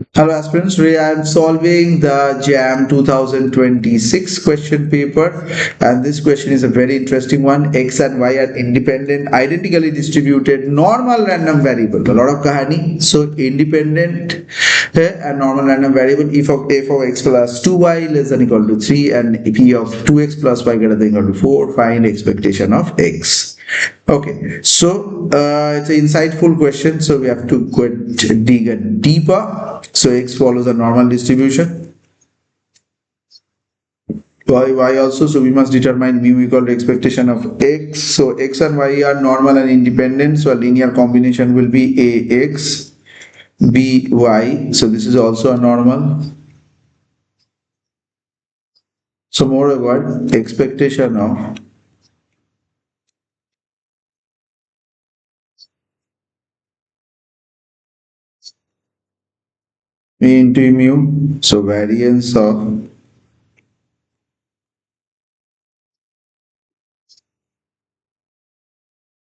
Hello aspirants, today I am solving the JAM 2026 question paper, and this question is a very interesting one. X and Y are independent, identically distributed, normal random variable. A lot of kahani. So independent and normal random variable if of f of x plus 2y less than equal to 3 and p of 2x plus y greater than equal to 4, find expectation of x. Okay, so it's an insightful question, so we have to dig a deeper. So x follows a normal distribution, y also, so we must determine mu equal to expectation of x. So x and y are normal and independent, so a linear combination will be ax by, so this is also a normal. So moreover, expectation of into mu, so variance of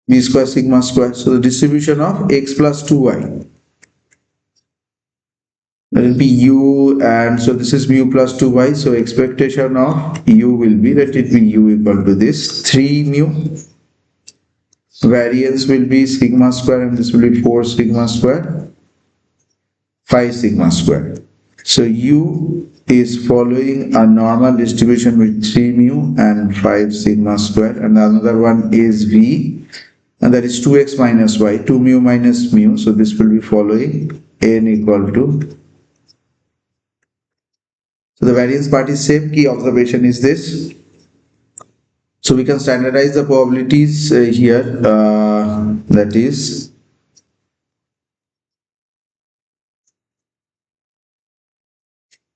b square sigma square, so the distribution of x plus 2y, that will be u, and so this is mu plus 2y, so expectation of u will be, let it be u equal to this 3 mu, variance will be sigma square, and this will be 4 sigma square, 5 sigma square. So u is following a normal distribution with 3 mu and 5 sigma square, and another one is v, and that is 2x minus y, 2 mu minus mu, so this will be following n equal to, so the variance part is same. Key observation is this. So we can standardize the probabilities here, that is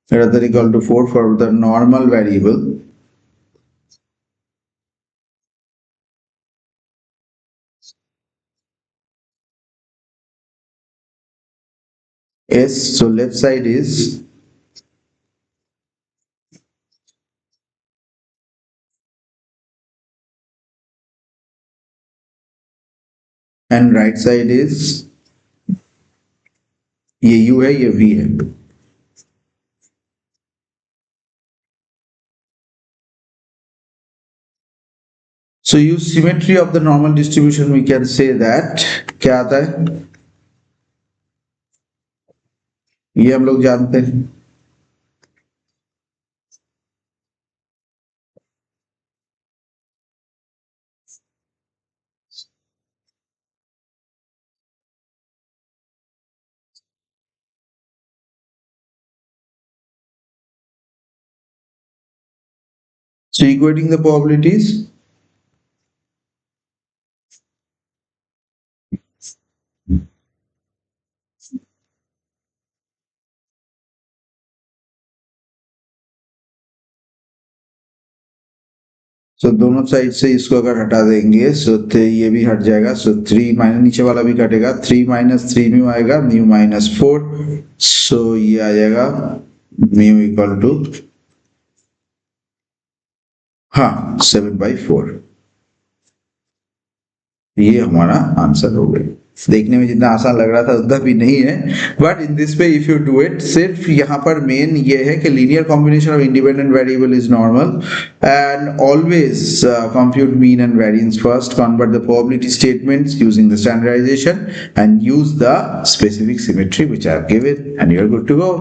greater than equal to 4 for the normal variable. S, so left side is and right side is ये u है ये v है. So use symmetry of the normal distribution, we can say that क्या आता है ये हम लोग जानते हैं. So equating the probabilities, so दोनों साइड से इसको अगर हटा देंगे, so ये भी हट जाएगा, so 3 माइनस नीचे वाला भी कटेगा, 3 माइनस 3 म्यू आएगा, म्यू माइनस 4, so ये आ जाएगा म्यू इक्वल टू, हाँ 7/4. ये हमारा आंसर हो गया. देखने में जितना आसान लग रहा था उतना भी नहीं है, but in this way if you do it, सिर्फ यहाँ पर मेन ये है कि linear combination of independent variable is normal and always compute mean and variance first, convert the probability statements using the standardization and use the specific symmetry which I have given and you are good to go.